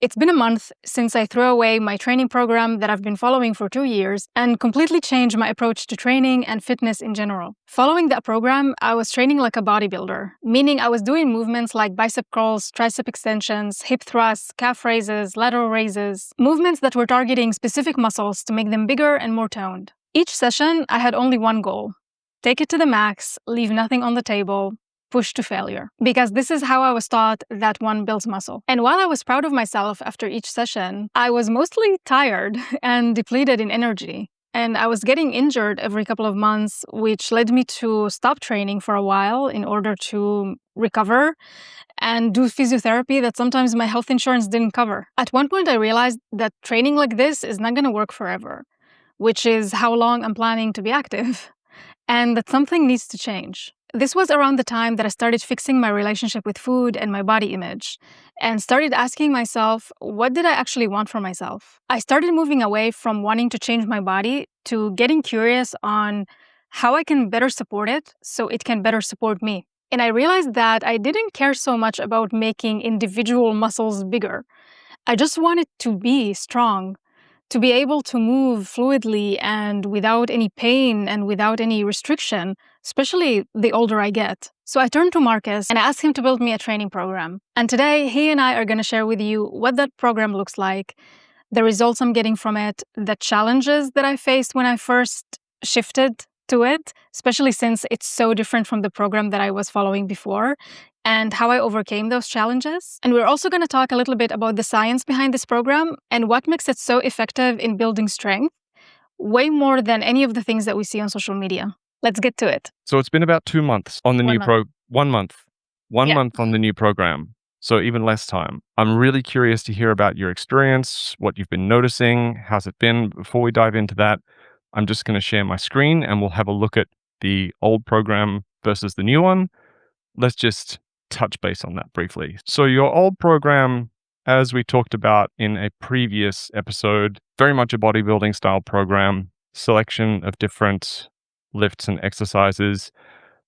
It's been a month since I threw away my training program that I've been following for 2 years and completely changed my approach to training and fitness in general. Following that program, I was training like a bodybuilder, meaning I was doing movements like bicep curls, tricep extensions, hip thrusts, calf raises, lateral raises, movements that were targeting specific muscles to make them bigger and more toned. Each session, I had only one goal: take it to the max, leave nothing on the table, push to failure. Because this is how I was taught that one builds muscle. And while I was proud of myself after each session, I was mostly tired and depleted in energy. And I was getting injured every couple of months, which led me to stop training for a while in order to recover and do physiotherapy that sometimes my health insurance didn't cover. At one point, I realized that training like this is not going to work forever, which is how long I'm planning to be active, and that something needs to change. This was around the time that I started fixing my relationship with food and my body image, and started asking myself, what did I actually want for myself? I started moving away from wanting to change my body to getting curious on how I can better support it so it can better support me. And I realized that I didn't care so much about making individual muscles bigger. I just wanted to be strong, to be able to move fluidly and without any pain and without any restriction, especially the older I get. So I turned to Marcus and I asked him to build me a training program. And today, he and I are going to share with you what that program looks like, the results I'm getting from it, the challenges that I faced when I first shifted to it, especially since it's so different from the program that I was following before, and how I overcame those challenges. And we're also going to talk a little bit about the science behind this program and what makes it so effective in building strength, way more than any of the things that we see on social media. Let's get to it. So it's been about 2 months on the new 1 month. One month on the new program. So even less time. I'm really curious to hear about your experience, what you've been noticing, how's it been. Before we dive into that, I'm just going to share my screen and we'll have a look at the old program versus the new one. Let's just touch base on that briefly. So your old program, as we talked about in a previous episode, very much a bodybuilding style program, selection of different lifts and exercises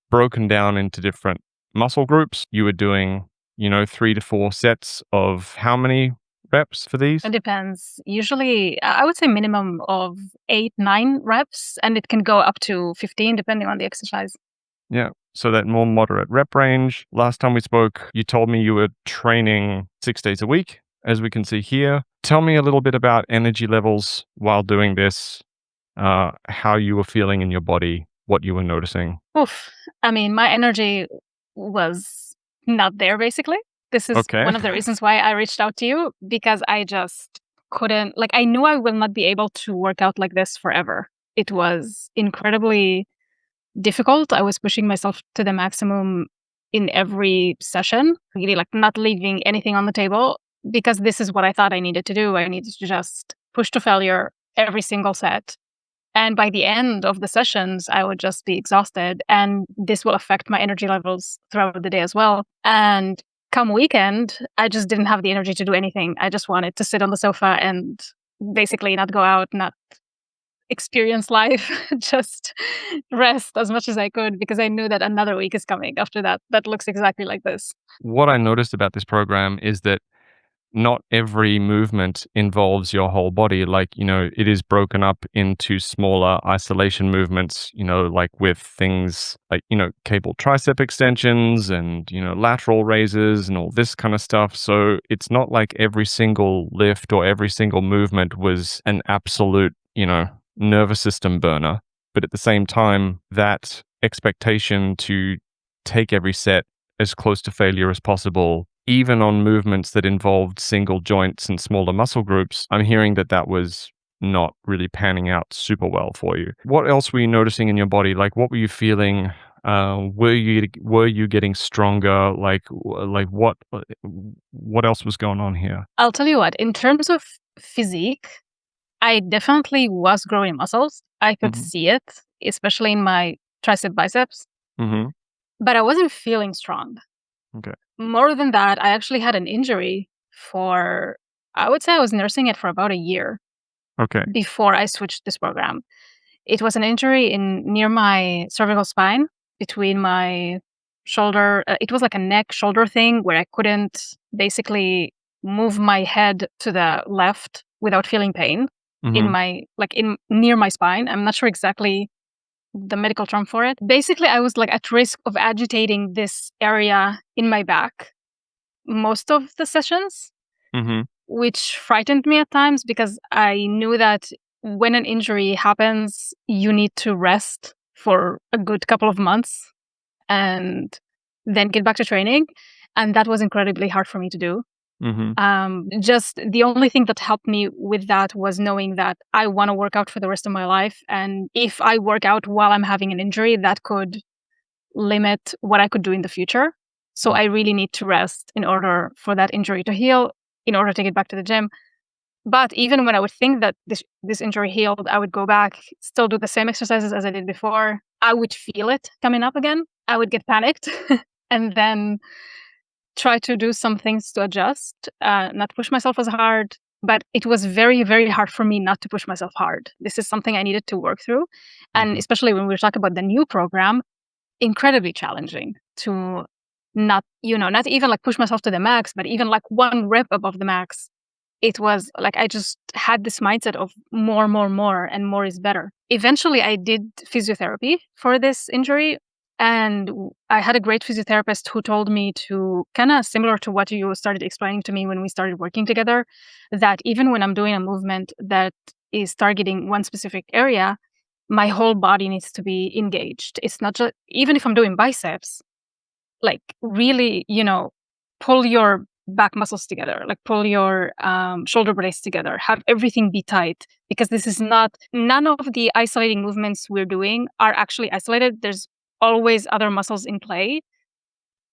broken down into different muscle groups. You were doing, 3 to 4 sets of how many reps for these? It depends. Usually, I would say minimum of 8, 9 reps, and it can go up to 15 depending on the exercise. Yeah. So that more moderate rep range. Last time we spoke, you told me you were training 6 days a week, as we can see here. Tell me a little bit about energy levels while doing this, how you were feeling in your body, what you were noticing. Oof. I mean, my energy was not there, basically. This is one of the reasons why I reached out to you, because I just couldn't, I knew I will not be able to work out like this forever. It was incredibly difficult. I was pushing myself to the maximum in every session, really not leaving anything on the table, because this is what I thought I needed to do. I needed to just push to failure every single set. And by the end of the sessions, I would just be exhausted, and this will affect my energy levels throughout the day as well. And come weekend, I just didn't have the energy to do anything. I just wanted to sit on the sofa and basically not go out, not experience life, just rest as much as I could, because I knew that another week is coming after that. That looks exactly like this. What I noticed about this program is that not every movement involves your whole body. It is broken up into smaller isolation movements, with things like, cable tricep extensions and, lateral raises and all this kind of stuff. So it's not like every single lift or every single movement was an absolute, nervous system burner. But at the same time, that expectation to take every set as close to failure as possible, even on movements that involved single joints and smaller muscle groups, I'm hearing that was not really panning out super well for you. What else were you noticing in your body? What were you feeling? Were you getting stronger? What else was going on here? I'll tell you what, in terms of physique, I definitely was growing muscles. I could see it, especially in my tricep biceps. Mm-hmm. But I wasn't feeling strong. Okay. More than that, I actually had an injury I would say I was nursing it for about a year. Okay. Before I switched this program. It was an injury near my cervical spine, between my shoulder. It was like a neck shoulder thing where I couldn't basically move my head to the left without feeling pain in Mhm. my in near my spine. I'm not sure exactly the medical term for it. Basically, I was at risk of agitating this area in my back most of the sessions, Mhm. which frightened me at times because I knew that when an injury happens, you need to rest for a good couple of months and then get back to training. And that was incredibly hard for me to do. Mhm. Just the only thing that helped me with that was knowing that I want to work out for the rest of my life. And if I work out while I'm having an injury, that could limit what I could do in the future. So I really need to rest in order for that injury to heal, in order to get back to the gym. But even when I would think that this injury healed, I would go back, still do the same exercises as I did before. I would feel it coming up again. I would get panicked and then try to do some things to adjust, not push myself as hard. But it was very, very hard for me not to push myself hard. This is something I needed to work through. And Mhm. especially when we talk about the new program, incredibly challenging to not even push myself to the max, but even one rep above the max. It was I just had this mindset of more, and more is better. Eventually, I did physiotherapy for this injury, and I had a great physiotherapist who told me to kind of similar to what you started explaining to me when we started working together, that even when I'm doing a movement that is targeting one specific area, my whole body needs to be engaged. It's not just, even if I'm doing biceps, really, pull your back muscles together, pull your shoulder blades together, have everything be tight, because this is not, none of the isolating movements we're doing are actually isolated. There's always other muscles in play.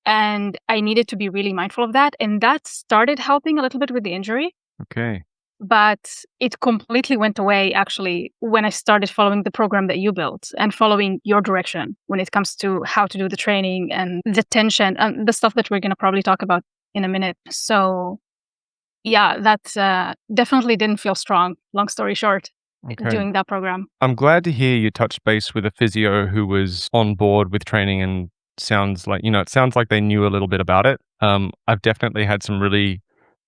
And I needed to be really mindful of that. And that started helping a little bit with the injury. Okay. But it completely went away actually when I started following the program that you built and following your direction when it comes to how to do the training and the tension and the stuff that we're going to probably talk about in a minute. So, yeah, that definitely didn't feel strong, long story short, Okay. doing that program. I'm glad to hear you touched base with a physio who was on board with training and sounds like, it sounds like they knew a little bit about it. I've definitely had some really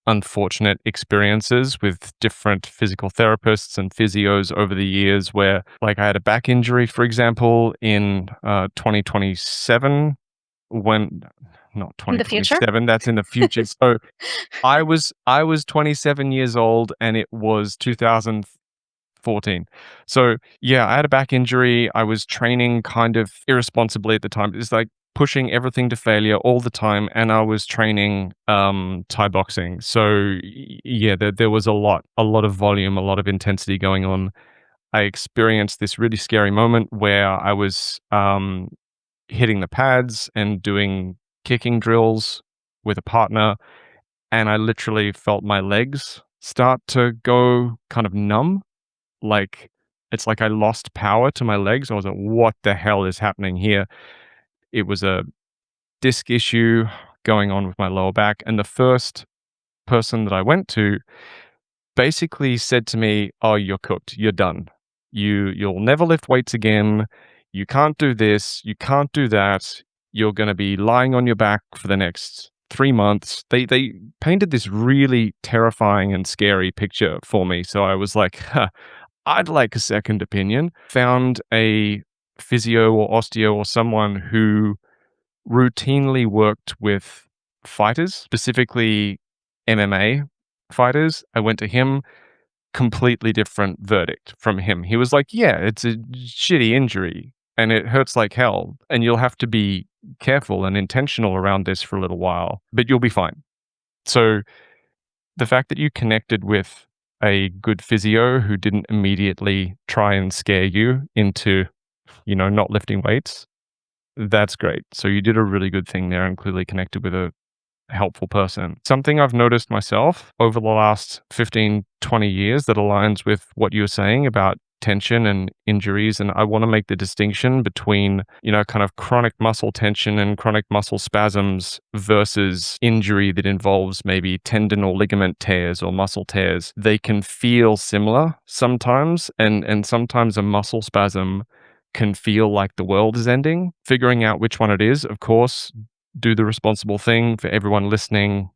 unfortunate experiences with different physical therapists and physios over the years where, like, I had a back injury, for example, in 2027 when, not In the future? 2027, that's in the future. So I was 27 years old and it was 2014. So yeah, I had a back injury. I was training kind of irresponsibly at the time. It's like pushing everything to failure all the time, and I was training Thai boxing. So yeah, there was a lot of volume, a lot of intensity going on. I experienced this really scary moment where I was hitting the pads and doing kicking drills with a partner, and I literally felt my legs start to go kind of numb. Like, it's like I lost power to my legs. I was like, "What the hell is happening here?" It was a disc issue going on with my lower back, and the first person that I went to basically said to me, "Oh, you're cooked. You're done. You'll never lift weights again. You can't do this. You can't do that. You're gonna be lying on your back for the next 3 months." They painted this really terrifying and scary picture for me. So I was like, "Huh, I'd like a second opinion." Found a physio or osteo or someone who routinely worked with fighters, specifically MMA fighters. I went to him, completely different verdict from him. He was like, "Yeah, it's a shitty injury and it hurts like hell, and you'll have to be careful and intentional around this for a little while, but you'll be fine." So the fact that you connected with a good physio who didn't immediately try and scare you into, not lifting weights, that's great. So you did a really good thing there and clearly connected with a helpful person. Something I've noticed myself over the last 15, 20 years that aligns with what you were saying about tension and injuries. And I want to make the distinction between, kind of chronic muscle tension and chronic muscle spasms versus injury that involves maybe tendon or ligament tears or muscle tears. They can feel similar sometimes, and sometimes a muscle spasm can feel like the world is ending. Figuring out which one it is, of course, do the responsible thing for everyone listening.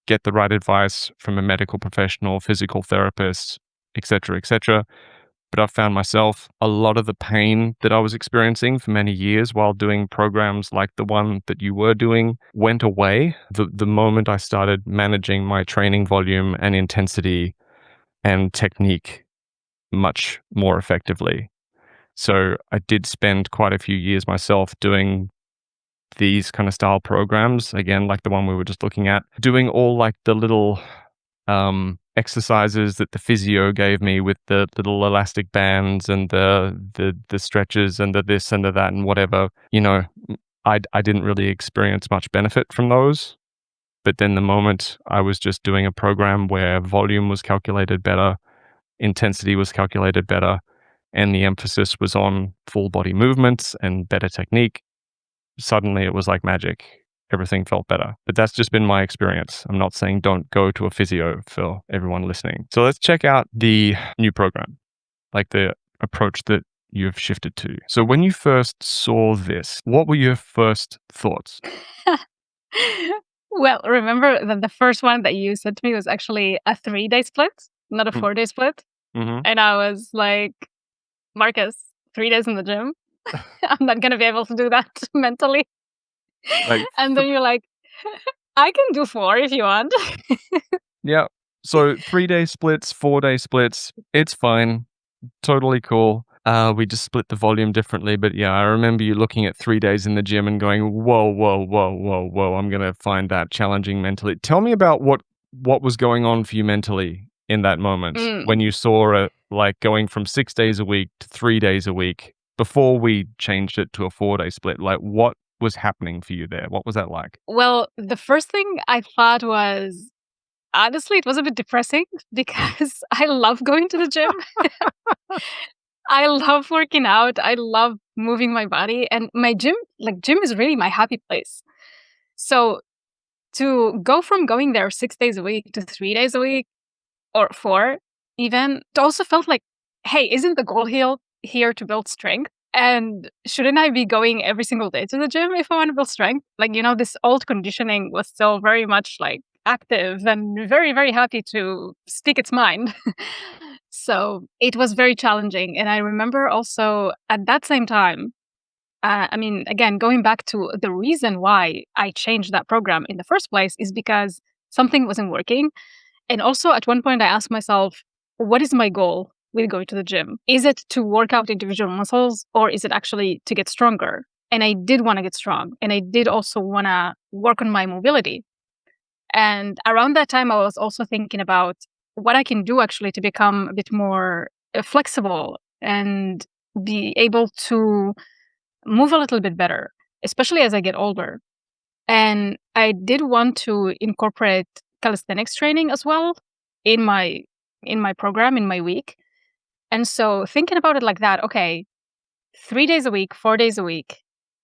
get the right advice from a medical professional, physical therapist, etc., etc. But I found myself, a lot of the pain that I was experiencing for many years while doing programs like the one that you were doing went away the moment I started managing my training volume and intensity and technique much more effectively. So I did spend quite a few years myself doing these kind of style programs, again, like the one we were just looking at, doing all like the little exercises that the physio gave me with the little elastic bands and the stretches and the this and the that and whatever. I didn't really experience much benefit from those. But then the moment I was just doing a program where volume was calculated better, intensity was calculated better, and the emphasis was on full body movements and better technique, suddenly it was like magic. Everything felt better. But that's just been my experience. I'm not saying don't go to a physio for everyone listening. So let's check out the new program, like the approach that you've shifted to. So when you first saw this, what were your first thoughts? Well, remember that the first one that you said to me was actually a 3-day split, not a 4-day split. Mm-hmm. And I was like, Marcus, 3 days in the gym? I'm not going to be able to do that mentally. Like, and then you're like, I can do 4 if you want. yeah. So 3-day splits, 4-day splits, it's fine. Totally cool. We just split the volume differently. But yeah, I remember you looking at 3 days in the gym and going, whoa, whoa, whoa, whoa, whoa. I'm going to find that challenging mentally. Tell me about what was going on for you mentally in that moment when you saw it, like going from 6 days a week to 3 days a week before we changed it to a 4-day split. Like, what was happening for you there? What was that like? Well, the first thing I thought was, honestly, it was a bit depressing because I love going to the gym. I love working out. I love moving my body. And my gym is really my happy place. So to go from going there 6 days a week to 3 days a week or 4 even, it also felt like, hey, isn't the goal here to build strength? And shouldn't I be going every single day to the gym if I want to build strength? Like, this old conditioning was still very much like active and very, very happy to speak its mind. So it was very challenging. And I remember also at that same time, again, going back to the reason why I changed that program in the first place is because something wasn't working. And also at one point I asked myself, what is my goal with going to the gym? Is it to work out individual muscles or is it actually to get stronger? And I did want to get strong. And I did also want to work on my mobility. And around that time, I was also thinking about what I can do actually to become a bit more flexible and be able to move a little bit better, especially as I get older. And I did want to incorporate calisthenics training as well in my program, in my week. And so thinking about it like that, okay, 3 days a week, 4 days a week,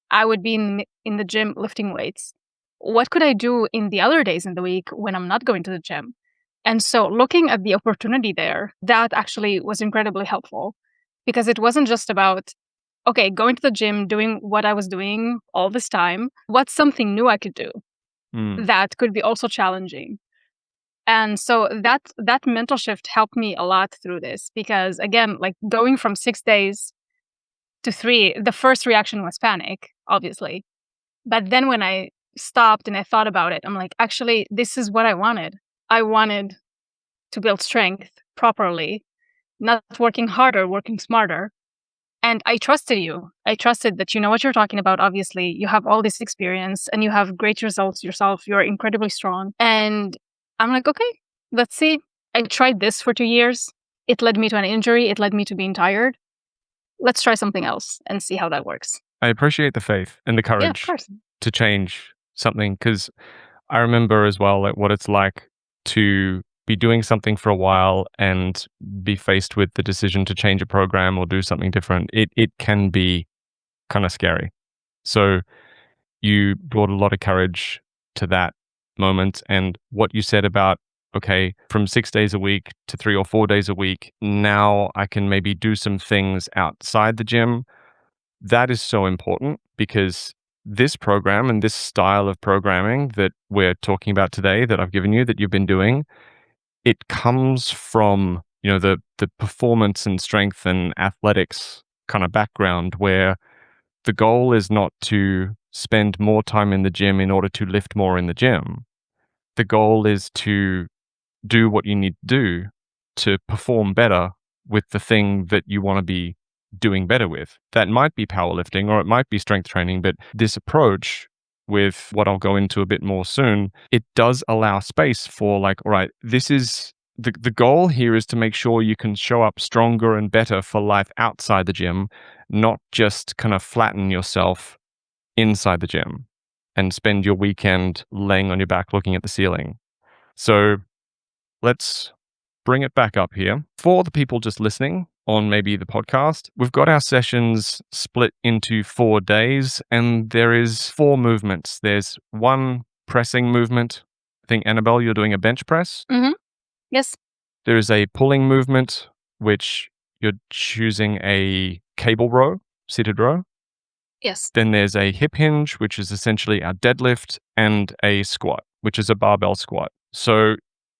I would be in the gym lifting weights. What could I do in the other days in the week when I'm not going to the gym? And so looking at the opportunity there, that actually was incredibly helpful because it wasn't just about, okay, going to the gym, doing what I was doing all this time. What's something new I could do that could be also challenging? And so that mental shift helped me a lot through this because, again, like going from 6 days to 3, the first reaction was panic, obviously. But then when I stopped and I thought about it, I'm like, actually, this is what I wanted. I wanted to build strength properly, not working harder, working smarter. And I trusted you. I trusted that you know what you're talking about. Obviously, you have all this experience and you have great results yourself. You're incredibly strong. And I'm like, okay, let's see. I tried this for 2 years. It led me to an injury. It led me to being tired. Let's try something else and see how that works. I appreciate the faith and the courage to change something because I remember as well like what it's like to be doing something for a while and be faced with the decision to change a program or do something different. It can be kind of scary. So you brought a lot of courage to that moment, and what you said about, okay, from 6 days a week to 3 or 4 days a week, now I can maybe do some things outside the gym. That is so important because this program and this style of programming that we're talking about today, that I've given you, that you've been doing, it comes from, the performance and strength and athletics kind of background, where the goal is not to spend more time in the gym in order to lift more in the gym. The goal is to do what you need to do to perform better with the thing that you want to be doing better with. That might be powerlifting or it might be strength training, but this approach, with what I'll go into a bit more soon, it does allow space for all right, this is the goal here is to make sure you can show up stronger and better for life outside the gym, not just kind of flatten yourself inside the gym and spend your weekend laying on your back looking at the ceiling. So let's bring it back up here. For the people just listening on maybe the podcast, we've got our sessions split into 4 days, and there is 4 movements. There's one pressing movement. I think, Annabelle, you're doing a bench press. Mm-hmm. Yes. There is a pulling movement, which you're choosing a cable row, seated row. Yes. Then there's a hip hinge, which is essentially our deadlift, and a squat, which is a barbell squat. So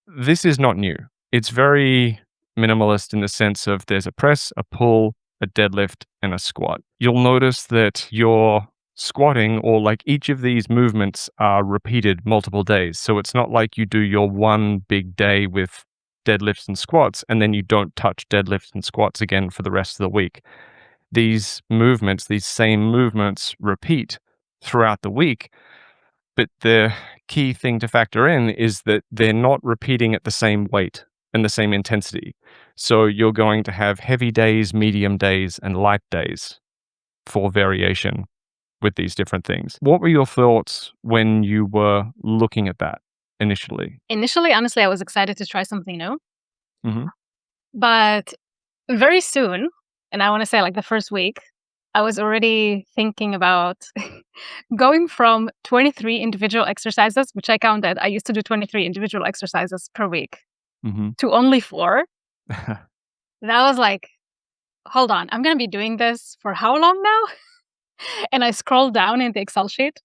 this is not new. It's very minimalist in the sense of there's a press, a pull, a deadlift, and a squat. You'll notice that you're squatting, or each of these movements are repeated multiple days. So it's not like you do your one big day with deadlifts and squats and then you don't touch deadlifts and squats again for the rest of the week. These movements, these same movements, repeat throughout the week. But the key thing to factor in is that they're not repeating at the same weight and the same intensity. So you're going to have heavy days, medium days, and light days for variation with these different things. What were your thoughts when you were looking at that initially? Initially, honestly, I was excited to try something new. Mm-hmm. But very soon, and I want to say the first week, I was already thinking about going from 23 individual exercises, which I counted. I used to do 23 individual exercises per week, to only 4. That was hold on, I'm going to be doing this for how long now? And I scrolled down in the Excel sheet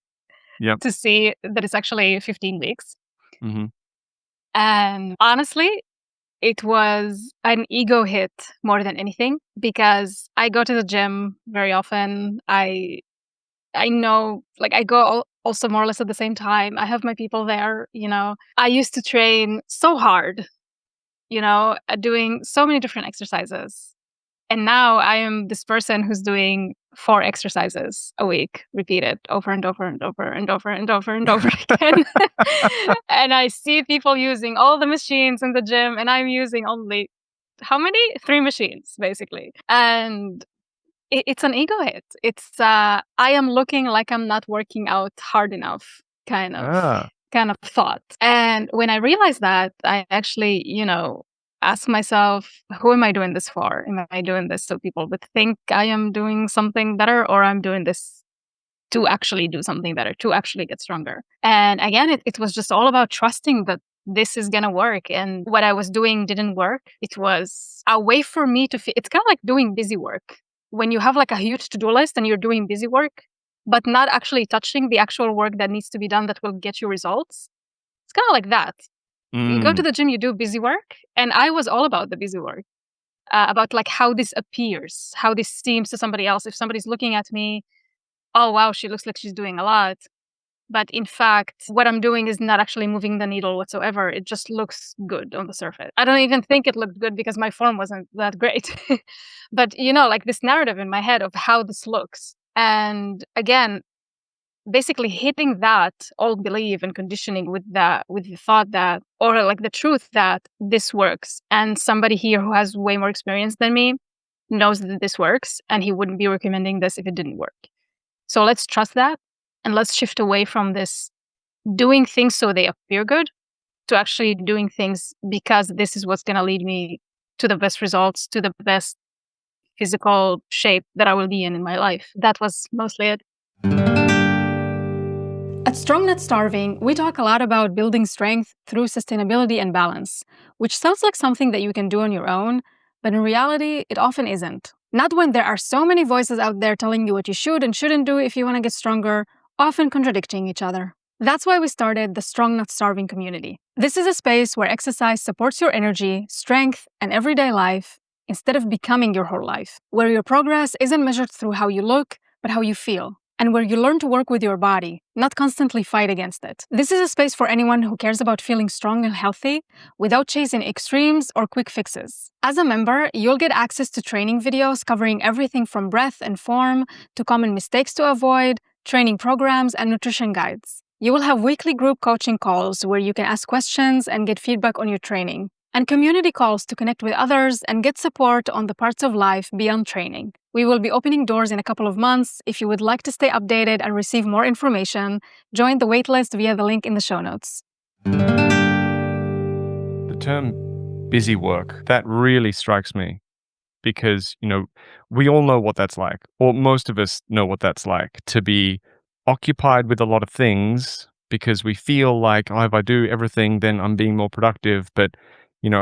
to see that it's actually 15 weeks. Mm-hmm. And honestly, it was an ego hit more than anything, because I go to the gym very often. I know, I go also more or less at the same time. I have my people there, I used to train so hard, doing so many different exercises. And now I am this person who's doing 4 exercises a week, repeated over and over and over and over and over and over again. And I see people using all the machines in the gym, and I'm using only, how many? 3 machines, basically. And it's an ego hit. It's, I am looking like I'm not working out hard enough, kind of thought. And when I realized that, I actually, ask myself, who am I doing this for? Am I doing this so people would think I am doing something better, or I'm doing this to actually do something better, to actually get stronger? And again, it was just all about trusting that this is going to work. And what I was doing didn't work. It was a way for me to it's kind of like doing busy work. When you have a huge to-do list and you're doing busy work, but not actually touching the actual work that needs to be done that will get you results. It's kind of like that. You go to the gym, you do busy work. And I was all about the busy work, about how this appears, how this seems to somebody else. If somebody's looking at me, oh, wow, she looks like she's doing a lot. But in fact, what I'm doing is not actually moving the needle whatsoever. It just looks good on the surface. I don't even think it looked good because my form wasn't that great. But, this narrative in my head of how this looks. And again, basically hitting that old belief and conditioning with the thought that, or the truth that this works. And somebody here who has way more experience than me knows that this works, and he wouldn't be recommending this if it didn't work. So let's trust that, and let's shift away from this doing things so they appear good to actually doing things because this is what's going to lead me to the best results, to the best physical shape that I will be in my life. That was mostly it. At Strong Not Starving, we talk a lot about building strength through sustainability and balance, which sounds like something that you can do on your own, but in reality, it often isn't. Not when there are so many voices out there telling you what you should and shouldn't do if you want to get stronger, often contradicting each other. That's why we started the Strong Not Starving community. This is a space where exercise supports your energy, strength, and everyday life instead of becoming your whole life, where your progress isn't measured through how you look, but how you feel, and where you learn to work with your body, not constantly fight against it. This is a space for anyone who cares about feeling strong and healthy without chasing extremes or quick fixes. As a member, you'll get access to training videos covering everything from breath and form to common mistakes to avoid, training programs, and nutrition guides. You will have weekly group coaching calls where you can ask questions and get feedback on your training, and community calls to connect with others and get support on the parts of life beyond training. We will be opening doors in a couple of months. If you would like to stay updated and receive more information, join the waitlist via the link in the show notes. The term busy work, that really strikes me because, we all know what that's like, or most of us know what that's like, to be occupied with a lot of things because we feel like, if I do everything, then I'm being more productive. But,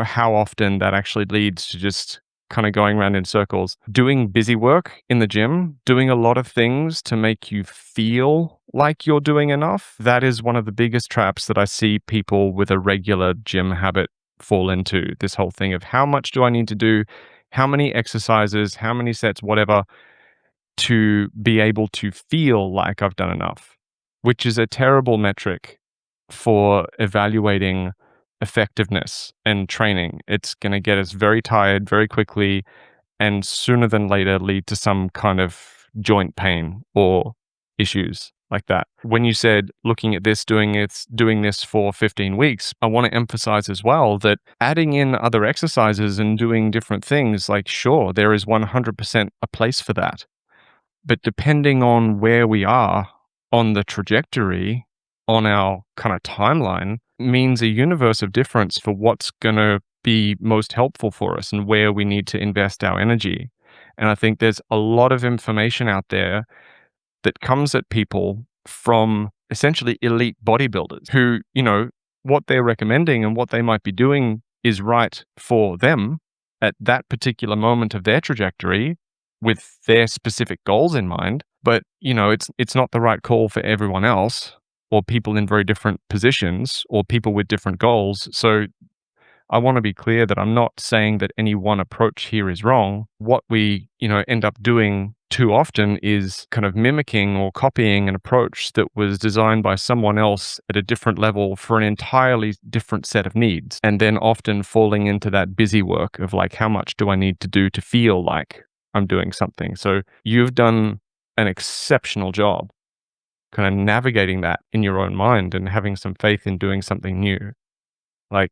how often that actually leads to just kind of going around in circles. Doing busy work in the gym, doing a lot of things to make you feel like you're doing enough, that is one of the biggest traps that I see people with a regular gym habit fall into. This whole thing of how much do I need to do, how many exercises, how many sets, whatever, to be able to feel like I've done enough, which is a terrible metric for evaluating effectiveness and training. It's going to get us very tired very quickly and sooner than later lead to some kind of joint pain or issues like that. When you said looking at this, doing this for 15 weeks, I want to emphasize as well that adding in other exercises and doing different things, like sure, there is 100% a place for that. But depending on where we are on the trajectory, on our kind of timeline, means a universe of difference for what's going to be most helpful for us and where we need to invest our energy. And I think there's a lot of information out there that comes at people from essentially elite bodybuilders who, what they're recommending and what they might be doing is right for them at that particular moment of their trajectory with their specific goals in mind. But, it's not the right call for everyone else, or people in very different positions, or people with different goals. So I want to be clear that I'm not saying that any one approach here is wrong. What we, end up doing too often is kind of mimicking or copying an approach that was designed by someone else at a different level for an entirely different set of needs. And then often falling into that busy work of like, how much do I need to do to feel like I'm doing something? So you've done an exceptional job kind of navigating that in your own mind and having some faith in doing something new. Like,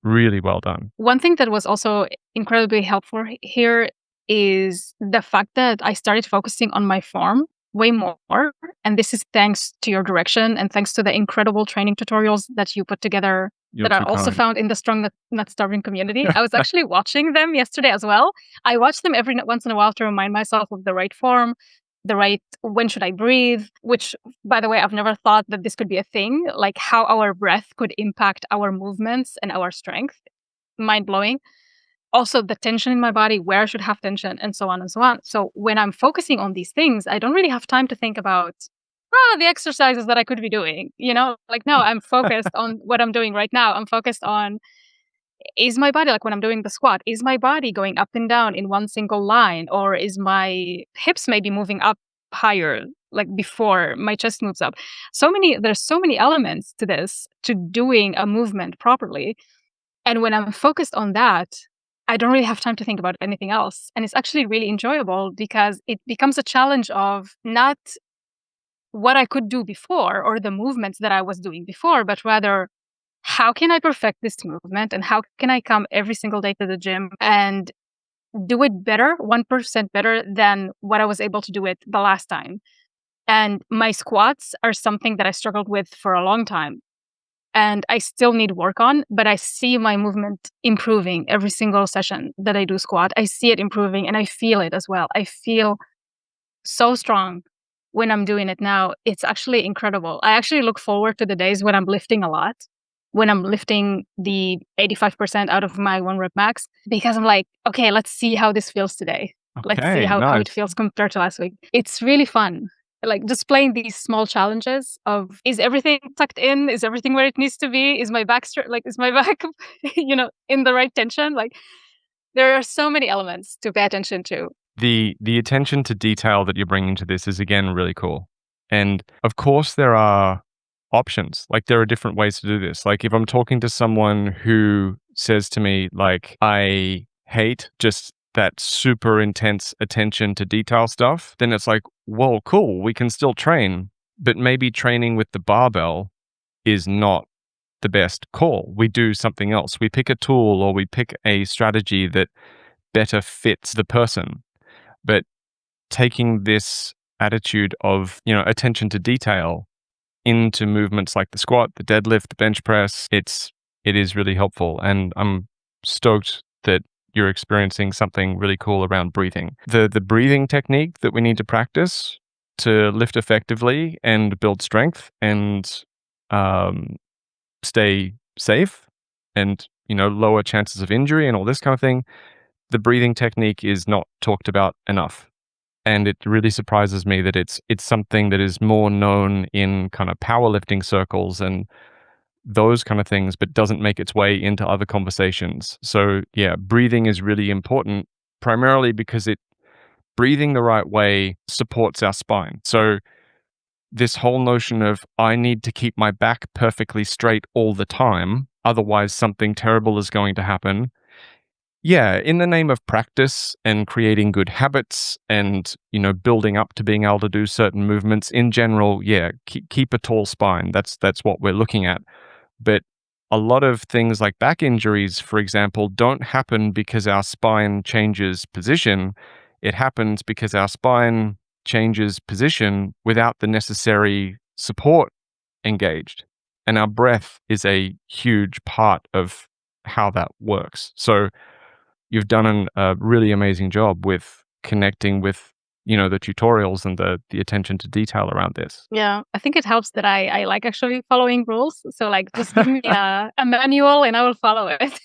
really well done. One thing that was also incredibly helpful here is the fact that I started focusing on my form way more. And this is thanks to your direction and thanks to the incredible training tutorials that you put together that are also found in the Strong Not Starving community. I was actually watching them yesterday as well. I watch them every once in a while to remind myself of the right form, when should I breathe, which, by the way, I've never thought that this could be a thing, like how our breath could impact our movements and our strength. Mind-blowing. Also, the tension in my body, where I should have tension, and so on and so on. So when I'm focusing on these things, I don't really have time to think about, the exercises that I could be doing, no, I'm focused on what I'm doing right now. I'm focused on, is my body, like when I'm doing the squat, is my body going up and down in one single line? Or is my hips maybe moving up higher, like before my chest moves up? There's so many elements to this, to doing a movement properly. And when I'm focused on that, I don't really have time to think about anything else. And it's actually really enjoyable because it becomes a challenge of not what I could do before or the movements that I was doing before, but rather, how can I perfect this movement and how can I come every single day to the gym and do it better, 1% better than what I was able to do it the last time. And my squats are something that I struggled with for a long time and I still need work on, but I see my movement improving every single session that I do squat. I see it improving and I feel it as well. I feel so strong when I'm doing it now. It's actually incredible. I actually look forward to the days when I'm lifting a lot, when I'm lifting the 85% out of my 1 rep max, because I'm like, okay, let's see how this feels today. Let's see how it feels compared to last week. It's really fun. like just playing these small challenges of, is everything tucked in? Is everything where it needs to be? Is my back is my back, in the right tension? Like, there are so many elements to pay attention to. The attention to detail that you're bringing to this is, again, really cool. And of course, there are options. Like, there are different ways to do this. Like, if I'm talking to someone who says to me, like, I hate just that super intense attention to detail stuff, then it's like, whoa, cool, we can still train, but maybe training with the barbell is not the best call. We do something else. We pick a tool, or we pick a strategy that better fits the person. But taking this attitude of, attention to detail into movements like the squat, the deadlift, the bench press, it is really helpful. And I'm stoked that you're experiencing something really cool around breathing. The breathing technique that we need to practice to lift effectively and build strength and stay safe and, lower chances of injury and all this kind of thing, the breathing technique is not talked about enough. And it really surprises me that it's something that is more known in kind of powerlifting circles and those kind of things, but doesn't make its way into other conversations. So yeah, breathing is really important, primarily because breathing the right way supports our spine. So this whole notion of, I need to keep my back perfectly straight all the time, otherwise something terrible is going to happen. Yeah, in the name of practice and creating good habits and, building up to being able to do certain movements in general, yeah, keep a tall spine. That's what we're looking at. But a lot of things like back injuries, for example, don't happen because our spine changes position. It happens because our spine changes position without the necessary support engaged. And our breath is a huge part of how that works. So you've done a really amazing job with connecting with, the tutorials and the attention to detail around this. Yeah, I think it helps that I like actually following rules. So like, just give me a manual and I will follow it.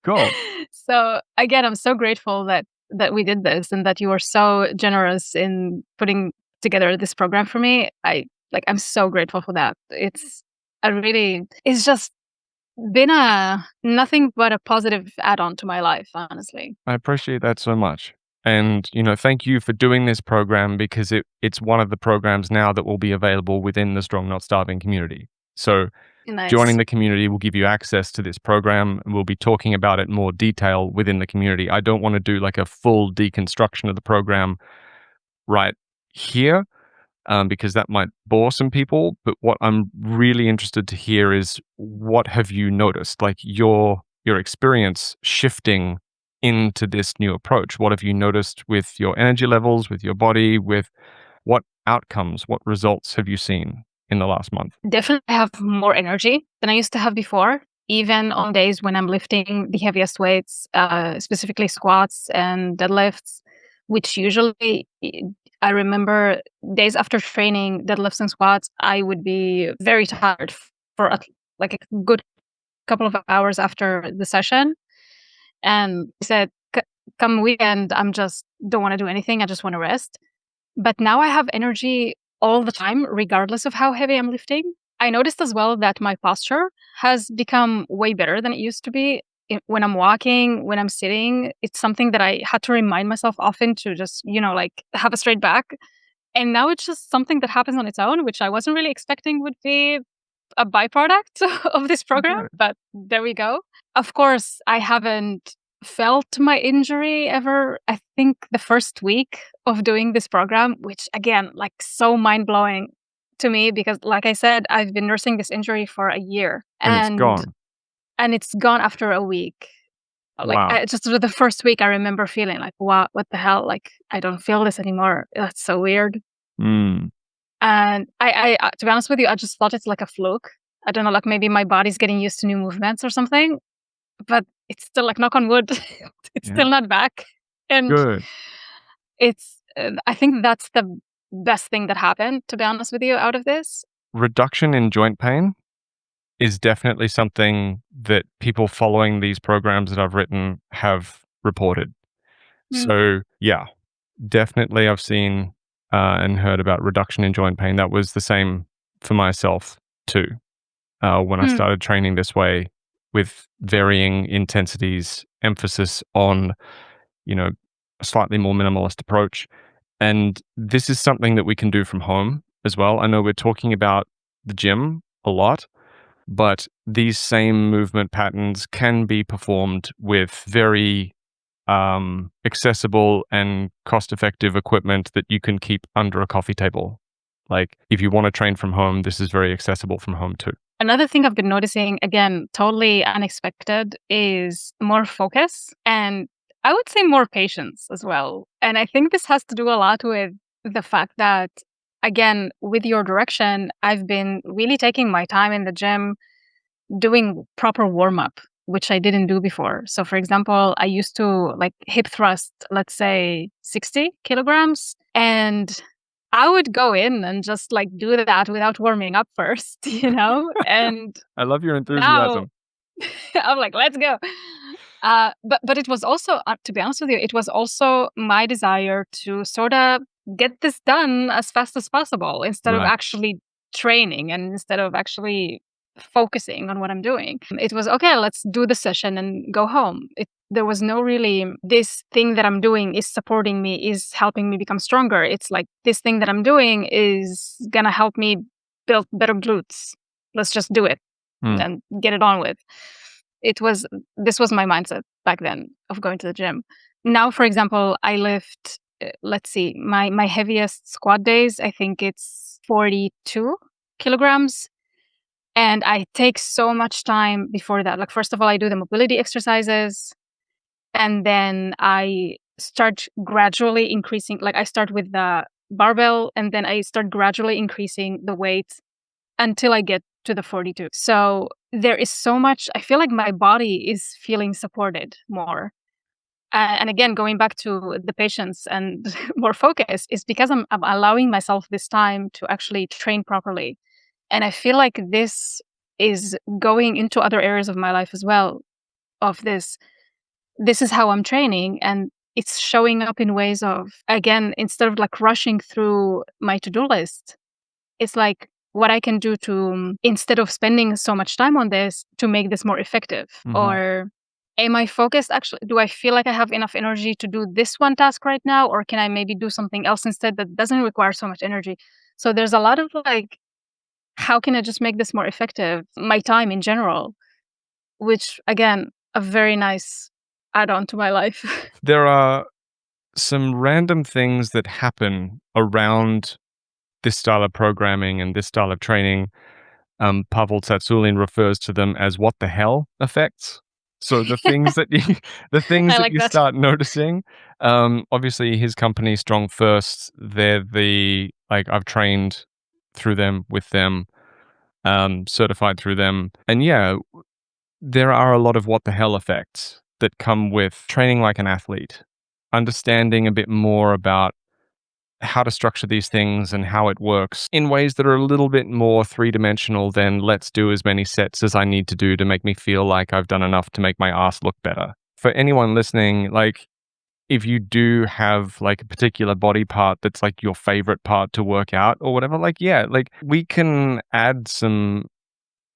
Cool. So again, I'm so grateful that we did this and that you were so generous in putting together this program for me. I'm so grateful for that. It's just been nothing but a positive add-on to my life, honestly. I appreciate that so much. And, thank you for doing this program, because it's one of the programs now that will be available within the Strong Not Starving community. So Nice. joining the community will give you access to this program, and we'll be talking about it in more detail within the community. I don't want to do like a full deconstruction of the program right here, because that might bore some people. But what I'm really interested to hear is, what have you noticed? Like your experience shifting into this new approach. What have you noticed with your energy levels, with your body, with what outcomes, what results have you seen in the last month? Definitely have more energy than I used to have before, even on days when I'm lifting the heaviest weights, specifically squats and deadlifts, which usually, I remember days after training deadlifts and squats, I would be very tired for like a good couple of hours after the session. And I said, come weekend, I'm just don't want to do anything. I just want to rest. But now I have energy all the time, regardless of how heavy I'm lifting. I noticed as well that my posture has become way better than it used to be. When I'm walking, when I'm sitting, it's something that I had to remind myself often to just, like have a straight back. And now it's just something that happens on its own, which I wasn't really expecting would be a byproduct of this program, Right. but there we go. Of course, I haven't felt my injury ever. I think the first week of doing this program, which again, like so mind blowing to me, because like I said, I've been nursing this injury for a year And it's gone. and it's gone after a week. Like Wow. just the first week, I remember feeling like, wow, what the hell? Like, I don't feel this anymore. That's so weird. Mm. And I to be honest with you, I just thought it's like a fluke. I don't know, like maybe my body's getting used to new movements or something. But it's still like, knock on wood, it's Yeah. still not back. And Good. I think that's the best thing that happened, to be honest with you, out of this. Reduction in joint pain is definitely something that people following these programs that I've written have reported. Mm. So yeah, definitely I've seen and heard about reduction in joint pain, that was the same for myself too. When I started training this way with varying intensities, emphasis on, a slightly more minimalist approach. And this is something that we can do from home as well. I know we're talking about the gym a lot, but these same movement patterns can be performed with very accessible and cost-effective equipment that you can keep under a coffee table. Like, if you want to train from home, this is very accessible from home too. Another thing I've been noticing, again, totally unexpected, is more focus and I would say more patience as well. And I think this has to do a lot with the fact that, again, with your direction, I've been really taking my time in the gym doing proper warm up, which I didn't do before. So, for example, I used to like hip thrust, let's say 60 kilograms, and I would go in and just like do that without warming up first, And I love your now enthusiasm. I'm like, let's go. But it was also, to be honest with you, it was also my desire to sort of get this done as fast as possible instead of Right. actually training and instead of actually focusing on what I'm doing. It was okay, let's do the session and go home. There was no really this thing that I'm doing is supporting me, is helping me become stronger. It's like this thing that I'm doing is gonna help me build better glutes. Let's just do it and get it on with. This was my mindset back then of going to the gym. Now, for example, I lift, let's see, my heaviest squat days, I think it's 42 kilograms. And I take so much time before that. Like, first of all, I do the mobility exercises. And then I start gradually increasing. Like, I start with the barbell and then I start gradually increasing the weight until I get to the 42. So there is so much, I feel like my body is feeling supported more. And again, going back to the patience and more focus is because I'm allowing myself this time to actually train properly. And I feel like this is going into other areas of my life as well. Of this is how I'm training. And it's showing up in ways of, again, instead of like rushing through my to-do list, it's like what I can do to, instead of spending so much time on this, to make this more effective. Or am I focused? Actually, do I feel like I have enough energy to do this one task right now? Or can I maybe do something else instead that doesn't require so much energy? So there's a lot of like, how can I just make this more effective? My time in general, which again, a very nice add-on to my life. There are some random things that happen around this style of programming and this style of training. Pavel Tsatsouline refers to them as "what the hell" effects. So the things that I like you that. start noticing. Obviously, his company, Strong First, they're I've trained through them, with them, certified through them, and yeah, there are a lot of "what the hell" effects that come with training like an athlete, understanding a bit more about how to structure these things and how it works in ways that are a little bit more three-dimensional than let's do as many sets as I need to do to make me feel like I've done enough to make my ass look better. For anyone listening, like, if you do have like a particular body part that's like your favorite part to work out or whatever, like, yeah, like we can add some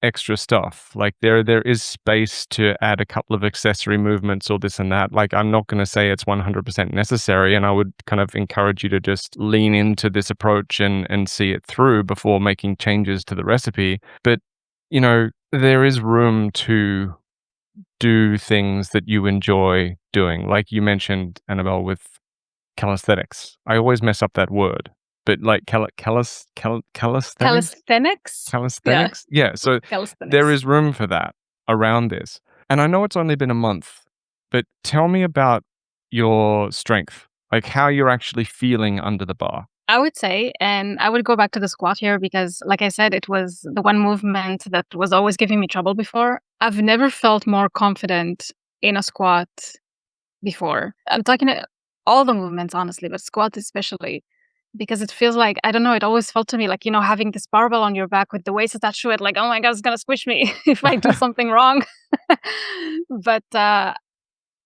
extra stuff. Like there is space to add a couple of accessory movements or this and that. Like, I'm not going to say it's 100% necessary, and I would kind of encourage you to just lean into this approach and see it through before making changes to the recipe. But there is room to do things that you enjoy doing. Like you mentioned, Annabelle, with calisthenics. I always mess up that word. But like calisthenics? Calisthenics? Calisthenics? Yeah. So Calisthenics. there is room for that around this. And I know it's only been a month, but tell me about your strength, like how you're actually feeling under the bar. I would say, and I would go back to the squat here because, like I said, it was the one movement that was always giving me trouble before. I've never felt more confident in a squat before. I'm talking all the movements, honestly, but squat especially, because it feels like, I don't know, it always felt to me like, having this barbell on your back with the weights attached to it, like, oh my God, it's going to squish me if I do something wrong. But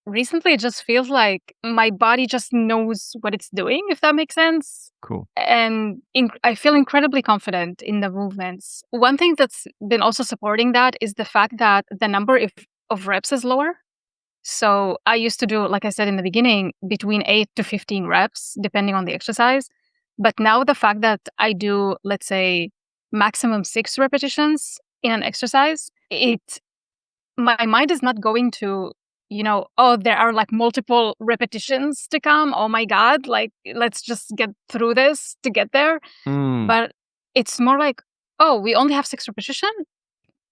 recently it just feels like my body just knows what it's doing, if that makes sense. Cool. And I feel incredibly confident in the movements. One thing that's been also supporting that is the fact that the number of reps is lower. So I used to do, like I said in the beginning, between 8 to 15 reps, depending on the exercise. But now the fact that I do, let's say, maximum 6 repetitions in an exercise, my mind is not going to, oh, there are like multiple repetitions to come. Oh my God, like let's just get through this to get there. Mm, But it's more like, oh, we only have 6 repetitions,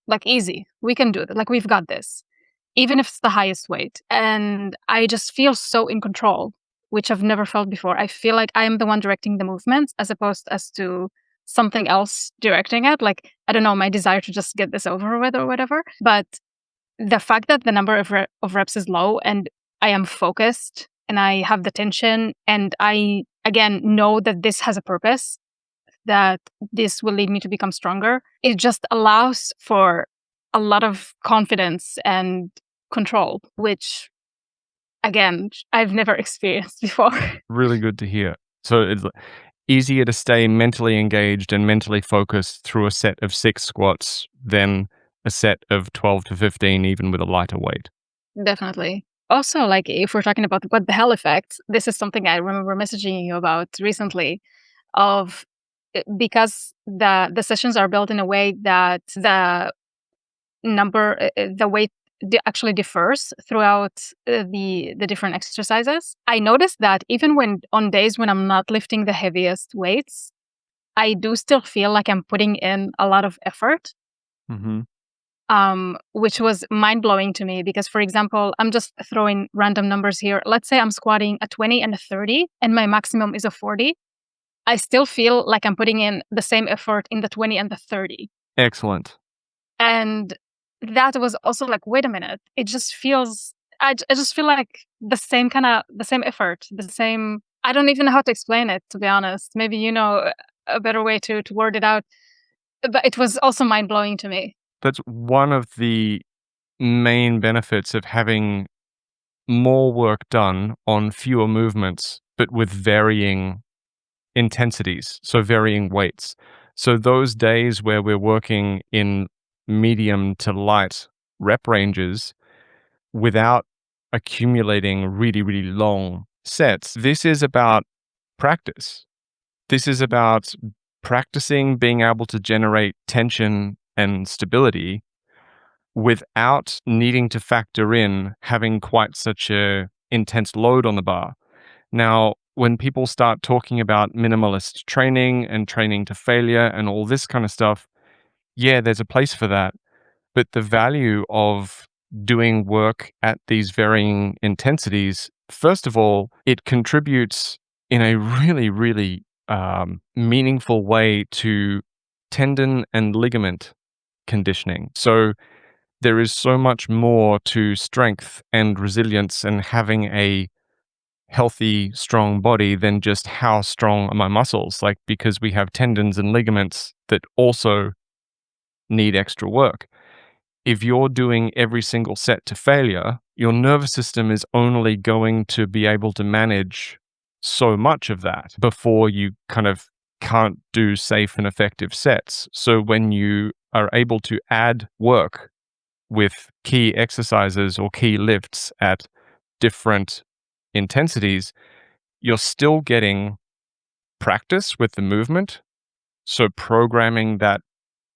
like easy. We can do it. Like we've got this, even if it's the highest weight. And I just feel so in control, which I've never felt before. I feel like I am the one directing the movements as opposed as to something else directing it. Like, I don't know, my desire to just get this over with or whatever. But the fact that the number of reps is low and I am focused and I have the tension and I, again, know that this has a purpose, that this will lead me to become stronger, it just allows for a lot of confidence and control, which, again, I've never experienced before. really good to hear. So it's easier to stay mentally engaged and mentally focused through a set of 6 squats than a set of 12 to 15, even with a lighter weight. Definitely. Also, like if we're talking about what the hell effect, this is something I remember messaging you about recently of because the sessions are built in a way that the weight actually differs throughout the different exercises. I noticed that even when on days when I'm not lifting the heaviest weights, I do still feel like I'm putting in a lot of effort, Mm-hmm. which was mind blowing to me because, for example, I'm just throwing random numbers here. Let's say I'm squatting a 20 and a 30 and my maximum is a 40. I still feel like I'm putting in the same effort in the 20 and the 30. Excellent. And that was also like, wait a minute, it just feels, I just feel like the same effort, the same, I don't even know how to explain it, to be honest. Maybe you know a better way to word it out. But it was also mind blowing to me. That's one of the main benefits of having more work done on fewer movements, but with varying intensities, so varying weights. So those days where we're working in medium to light rep ranges without accumulating really, really long sets, this is about practice. This is about practicing being able to generate tension and stability without needing to factor in having quite such a intense load on the bar. Now, when people start talking about minimalist training and training to failure and all this kind of stuff, yeah, there's a place for that. But the value of doing work at these varying intensities, first of all, it contributes in a really, really meaningful way to tendon and ligament conditioning. So there is so much more to strength and resilience and having a healthy, strong body than just how strong are my muscles. Like, because we have tendons and ligaments that also need extra work. If you're doing every single set to failure, your nervous system is only going to be able to manage so much of that before you kind of can't do safe and effective sets. So when you are able to add work with key exercises or key lifts at different intensities, you're still getting practice with the movement. So programming that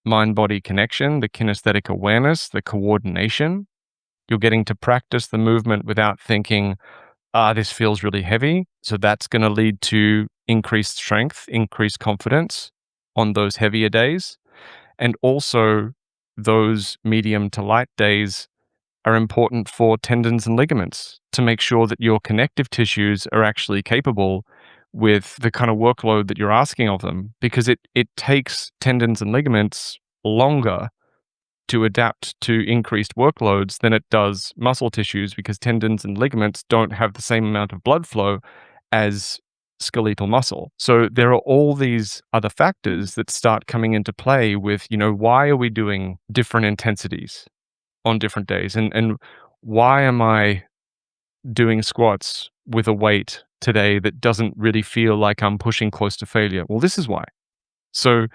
mind-body connection, the kinesthetic awareness, the coordination, you're getting to practice the movement without thinking, this feels really heavy. So that's going to lead to increased strength, increased confidence on those heavier days. And also those medium to light days are important for tendons and ligaments to make sure that your connective tissues are actually capable with the kind of workload that you're asking of them, because it takes tendons and ligaments longer to adapt to increased workloads than it does muscle tissues, because tendons and ligaments don't have the same amount of blood flow as skeletal muscle. So there are all these other factors that start coming into play with, why are we doing different intensities on different days? And why am I doing squats with a weight today that doesn't really feel like I'm pushing close to failure? Well, this is why. So,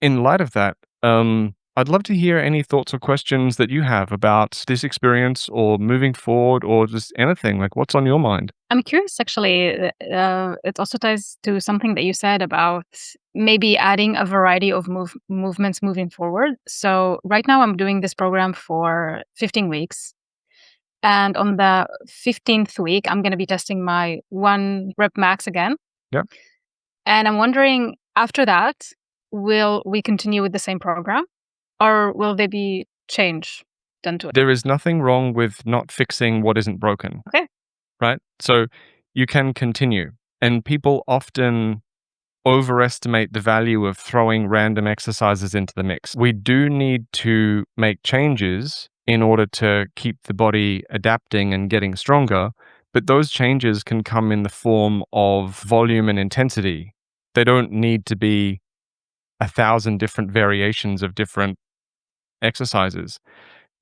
in light of that, I'd love to hear any thoughts or questions that you have about this experience or moving forward or just anything. Like, what's on your mind? I'm curious, actually. It also ties to something that you said about maybe adding a variety of movements moving forward. So, right now, I'm doing this program for 15 weeks. And on the 15th week, I'm going to be testing my 1 rep max again. Yeah. And I'm wondering, after that, will we continue with the same program or will there be change done to it? There is nothing wrong with not fixing what isn't broken. Okay. Right? So you can continue. And people often overestimate the value of throwing random exercises into the mix. We do need to make changes in order to keep the body adapting and getting stronger, but those changes can come in the form of volume and intensity. They don't need to be 1,000 different variations of different exercises.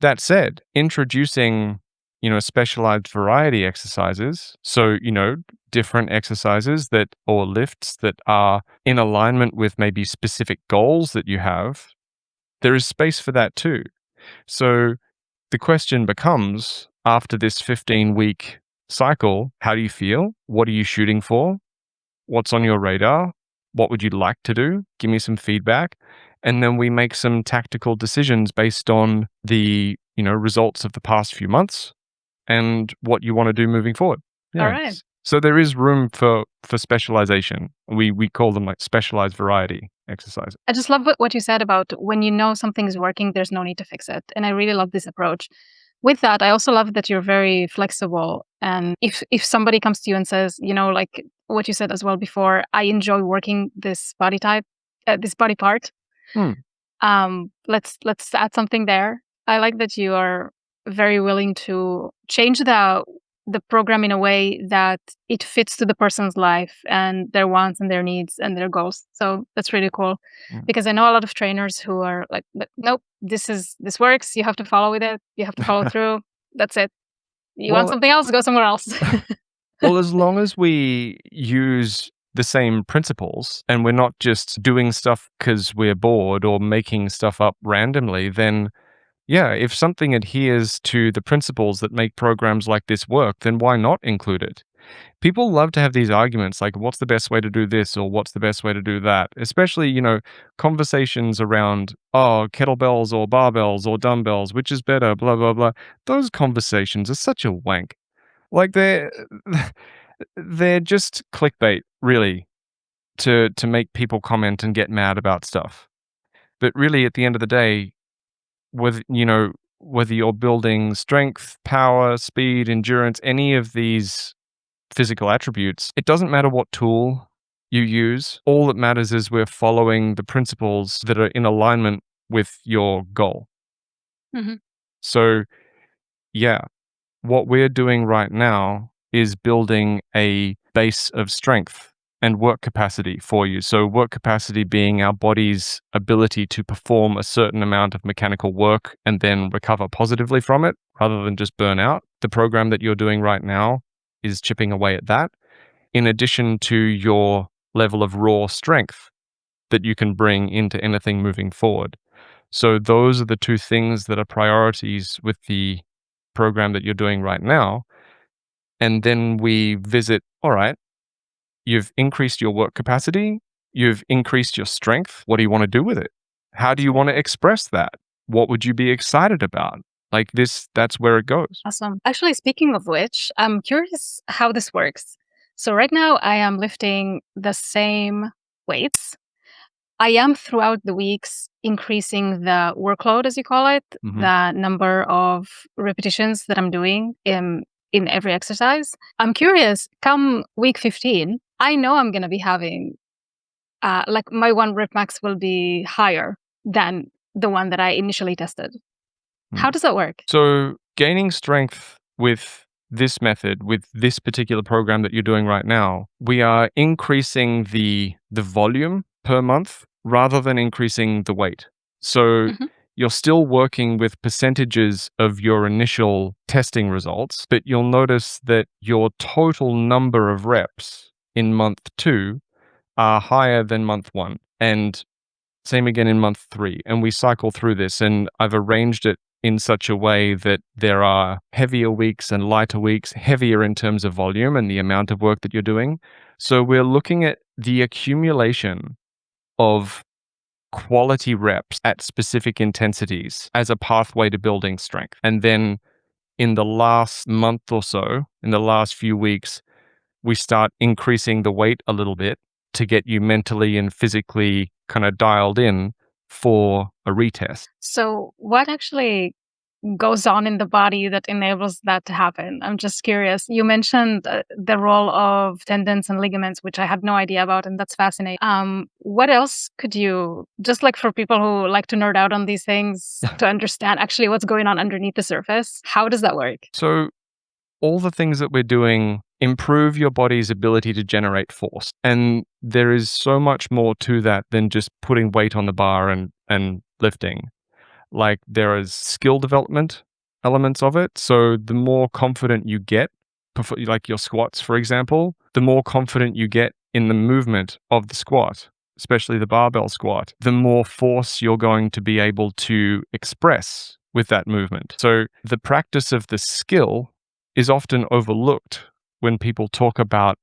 That said, introducing, specialized variety exercises, so, different exercises or lifts that are in alignment with maybe specific goals that you have, there is space for that too. So the question becomes, after this 15-week cycle, how do you feel? What are you shooting for? What's on your radar? What would you like to do? Give me some feedback. And then we make some tactical decisions based on the, results of the past few months and what you want to do moving forward. All right. So there is room for specialization. We call them like specialized variety exercises. I just love what you said about when you know something is working, there's no need to fix it. And I really love this approach. With that, I also love that you're very flexible. And if somebody comes to you and says, like what you said as well before, I enjoy working this body type, this body part. Let's add something there. I like that you are very willing to change the program in a way that it fits to the person's life and their wants and their needs and their goals. So that's really cool. Because I know a lot of trainers who are like, nope, this works. You have to follow with it. You have to follow through. That's it. You want something else? Go somewhere else. Well, as long as we use the same principles and we're not just doing stuff because we're bored or making stuff up randomly, then yeah, if something adheres to the principles that make programs like this work, then why not include it? People love to have these arguments like, what's the best way to do this or what's the best way to do that? Especially, conversations around, kettlebells or barbells or dumbbells, which is better, blah, blah, blah. Those conversations are such a wank. Like they're just clickbait, really, to make people comment and get mad about stuff. But really, at the end of the day, whether you're building strength, power, speed, endurance, any of these physical attributes, it doesn't matter what tool you use. All that matters is we're following the principles that are in alignment with your goal. So, yeah, what we're doing right now is building a base of strength and work capacity for you. So work capacity being our body's ability to perform a certain amount of mechanical work and then recover positively from it rather than just burn out. The program that you're doing right now is chipping away at that, in addition to your level of raw strength that you can bring into anything moving forward. So those are the two things that are priorities with the program that you're doing right now. And then we visit, all right, you've increased your work capacity, you've increased your strength. What do you want to do with it? How do you want to express that? What would you be excited about? Like this, that's where it goes. Awesome. Actually, speaking of which, I'm curious how this works. So right now I am lifting the same weights. I am throughout the weeks increasing the workload, as you call it, the number of repetitions that I'm doing in every exercise. I'm curious, come week 15, I know I'm going to be having, like my 1 rep max will be higher than the one that I initially tested. How does that work? So gaining strength with this method, with this particular program that you're doing right now, we are increasing the volume per month rather than increasing the weight. So you're still working with percentages of your initial testing results, but you'll notice that your total number of reps in month 2 are higher than month 1. And same again in month 3. And we cycle through this, and I've arranged it in such a way that there are heavier weeks and lighter weeks, heavier in terms of volume and the amount of work that you're doing. So we're looking at the accumulation of quality reps at specific intensities as a pathway to building strength. And then in the last month or so, in the last few weeks, we start increasing the weight a little bit to get you mentally and physically kind of dialed in for a retest. So, what actually goes on in the body that enables that to happen? I'm just curious. You mentioned the role of tendons and ligaments, which I had no idea about, and that's fascinating. What else could you, just like for people who like to nerd out on these things, to understand actually what's going on underneath the surface? How does that work? So, all the things that we're doing improve your body's ability to generate force. And there is so much more to that than just putting weight on the bar and lifting. Like, there is skill development elements of it. So the more confident you get, like your squats, for example, the more confident you get in the movement of the squat, especially the barbell squat, the more force you're going to be able to express with that movement. So the practice of the skill is often overlooked when people talk about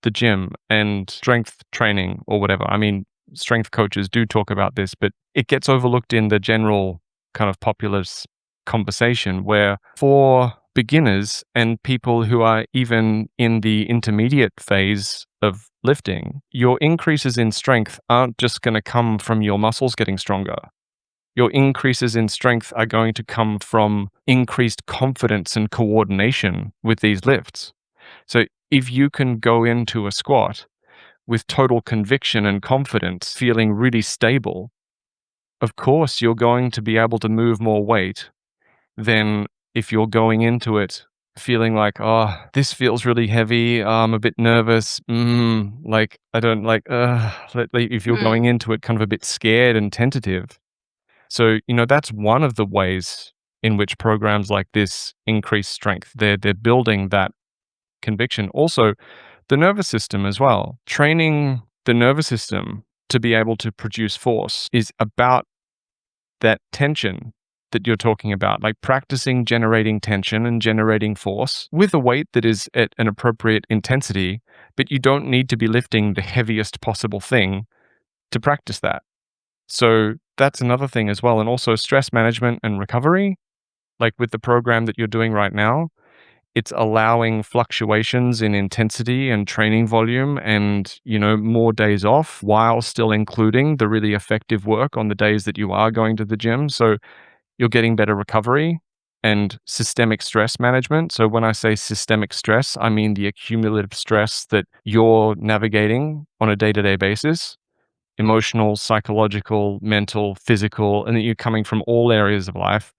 the gym and strength training or whatever. I mean, strength coaches do talk about this, but it gets overlooked in the general kind of populist conversation, where for beginners and people who are even in the intermediate phase of lifting, your increases in strength aren't just going to come from your muscles getting stronger. Your increases in strength are going to come from increased confidence and coordination with these lifts. So if you can go into a squat with total conviction and confidence, feeling really stable, of course you're going to be able to move more weight than if you're going into it feeling like, oh, this feels really heavy, I'm a bit nervous, like I don't like, if you're going into it kind of a bit scared and tentative. So, that's one of the ways in which programs like this increase strength. They're building that conviction. Also, the nervous system as well. Training the nervous system to be able to produce force is about that tension that you're talking about, like practicing generating tension and generating force with a weight that is at an appropriate intensity, but you don't need to be lifting the heaviest possible thing to practice that. So that's another thing as well. And also stress management and recovery, like with the program that you're doing right now, it's allowing fluctuations in intensity and training volume and, more days off while still including the really effective work on the days that you are going to the gym. So you're getting better recovery and systemic stress management. So when I say systemic stress, I mean the accumulative stress that you're navigating on a day-to-day basis. Emotional, psychological, mental, physical, and that you're coming from all areas of life.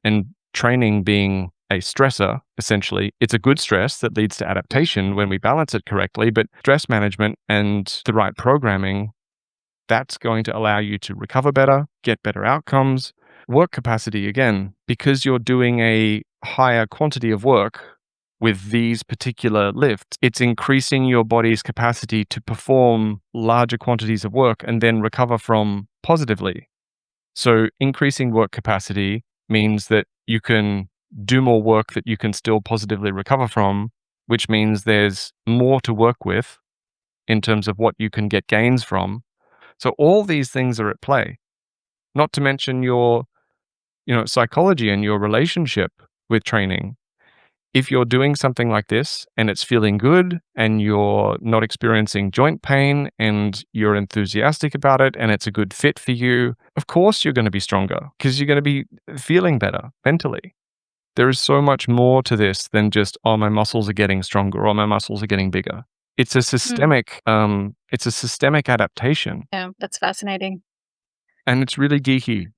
And training being a stressor, essentially, it's a good stress that leads to adaptation when we balance it correctly. But stress management and the right programming, that's going to allow you to recover better, get better outcomes. Work capacity, again, because you're doing a higher quantity of work with these particular lifts, it's increasing your body's capacity to perform larger quantities of work and then recover from positively. So increasing work capacity means that you can do more work that you can still positively recover from, which means there's more to work with in terms of what you can get gains from. So all these things are at play, not to mention your, psychology and your relationship with training. If you're doing something like this and it's feeling good and you're not experiencing joint pain and you're enthusiastic about it and it's a good fit for you, of course you're going to be stronger because you're going to be feeling better mentally. There is so much more to this than just, oh, my muscles are getting stronger or my muscles are getting bigger. It's a systemic, adaptation. Yeah, that's fascinating. And it's really geeky.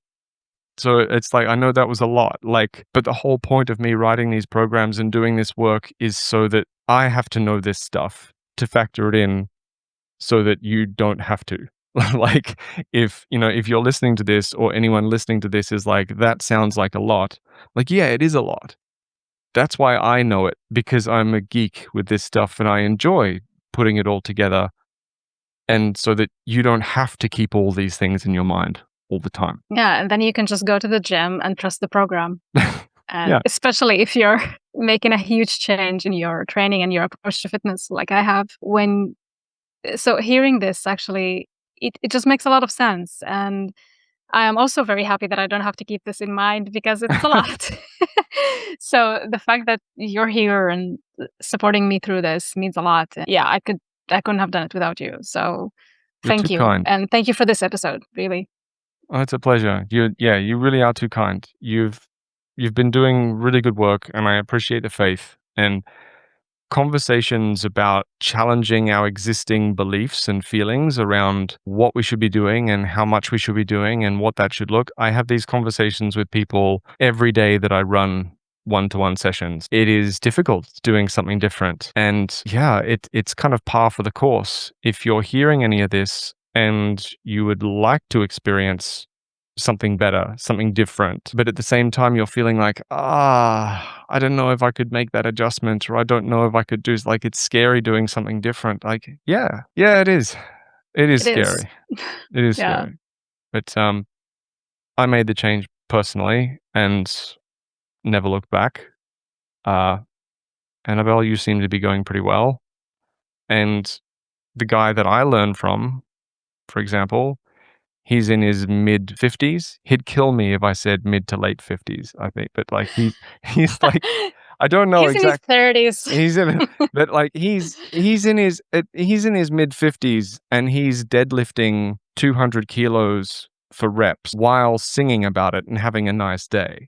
So it's like, I know that was a lot, but the whole point of me writing these programs and doing this work is so that I have to know this stuff to factor it in so that you don't have to. Like, if you're listening to this, or anyone listening to this is like, that sounds like a lot. Like, yeah, it is a lot. That's why I know it, because I'm a geek with this stuff and I enjoy putting it all together. And so that you don't have to keep all these things in your mind all the time. Yeah, and then you can just go to the gym and trust the program. And Yeah. especially if you're making a huge change in your training and your approach to fitness, like I have. So hearing this actually, it just makes a lot of sense. And I am also very happy that I don't have to keep this in mind because it's a lot. So the fact that you're here and supporting me through this means a lot. Yeah, I couldn't have done it without you. So You're too thank you. kind. And thank you for this episode, really. Oh, it's a pleasure. You really are too kind. You've been doing really good work, and I appreciate the faith. And conversations about challenging our existing beliefs and feelings around what we should be doing and how much we should be doing and what that should look. I have these conversations with people every day that I run one-to-one sessions. It is difficult doing something different. And yeah, it's kind of par for the course. If you're hearing any of this and you would like to experience something better, something different, but at the same time you're feeling like, I don't know if I could make that adjustment, or I don't know if I could do, like, it's scary doing something different. Like, yeah, it is. It is It is. scary. It is Yeah. scary. But I made the change personally and never looked back. Uh, Annabelle, you seem to be going pretty well. And the guy that I learned from, for example, he's in his mid 50s. He'd kill me if I said mid to late 50s, I think. But like he's like, I don't know He's in his exactly. 30s. He's in, but like he's in his mid 50s, and he's deadlifting 200 kilos for reps while singing about it and having a nice day.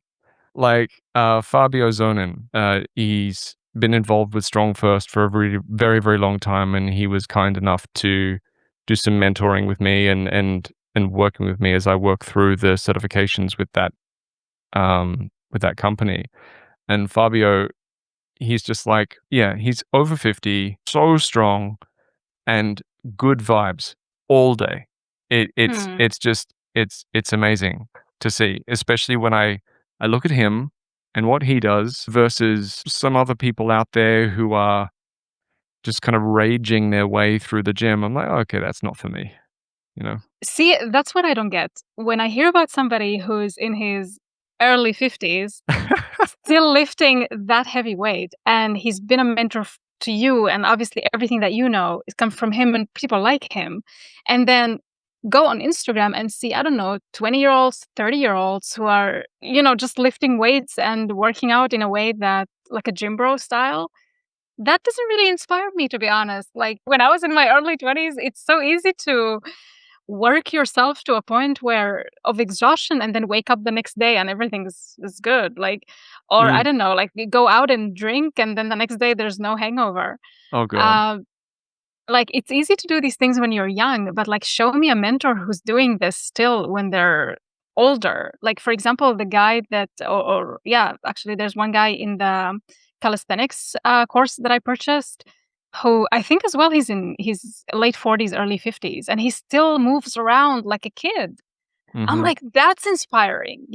Like Fabio Zonin, he's been involved with Strong First for a very, very, very long time, and he was kind enough to do some mentoring with me and working with me as I work through the certifications with that company. And Fabio, he's just like, yeah, he's over 50, so strong, and good vibes all day. It's just it's amazing to see, especially when I look at him and what he does versus some other people out there who are just kind of raging their way through the gym. I'm like, okay, that's not for me, you know. See, that's what I don't get. When I hear about somebody who's in his early 50s, still lifting that heavy weight, and he's been a mentor to you, and obviously everything that you know is come from him and people like him, and then go on Instagram and see, I don't know, 20-year-olds, 30-year-olds who are, just lifting weights and working out in a way that, like a gym bro style, that doesn't really inspire me, to be honest. Like when I was in my early 20s, it's so easy to work yourself to a point where of exhaustion and then wake up the next day and everything is good. Like, or I Mm. don't know, like you go out and drink and then the next day there's no hangover. Oh god. Uh, like it's easy to do these things when you're young, but like show me a mentor who's doing this still when they're older. Like for example, the guy that, or yeah, actually, there's one guy in the calisthenics course that I purchased, who I think as well he's in his late 40s, early 50s, and he still moves around like a kid. I'm Mhm. like, that's inspiring.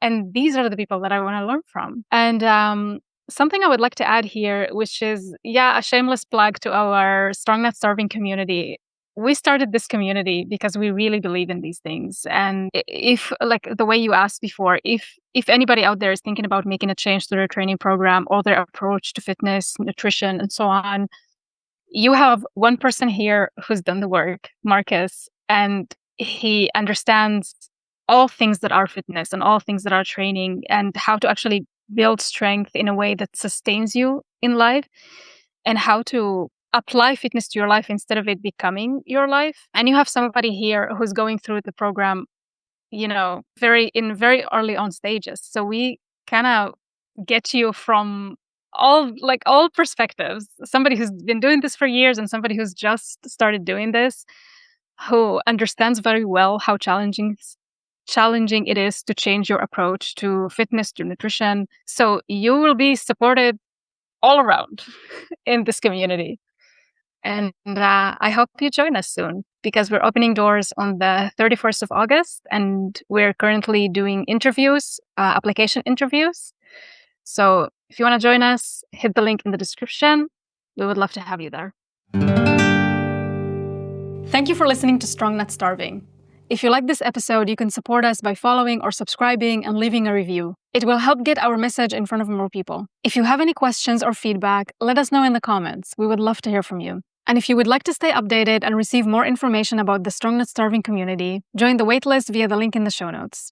And these are the people that I want to learn from. And something I would like to add here, which is, yeah, a shameless plug to our Strong Not Starving community. We started this community because we really believe in these things. And if, like the way you asked before, if anybody out there is thinking about making a change to their training program or their approach to fitness, nutrition, and so on, you have one person here who's done the work, Marcus, and he understands all things that are fitness and all things that are training and how to actually build strength in a way that sustains you in life and how to apply fitness to your life instead of it becoming your life. And you have somebody here who's going through the program, very early on stages. So we kind of get you from all perspectives. Somebody who's been doing this for years and somebody who's just started doing this, who understands very well how challenging it is to change your approach to fitness, to nutrition. So you will be supported all around in this community. And I hope you join us soon, because we're opening doors on the 31st of August, and we're currently doing interviews, application interviews. So if you want to join us, hit the link in the description. We would love to have you there. Thank you for listening to Strong Not Starving. If you like this episode, you can support us by following or subscribing and leaving a review. It will help get our message in front of more people. If you have any questions or feedback, let us know in the comments. We would love to hear from you. And if you would like to stay updated and receive more information about the Strong Not Starving community, join the waitlist via the link in the show notes.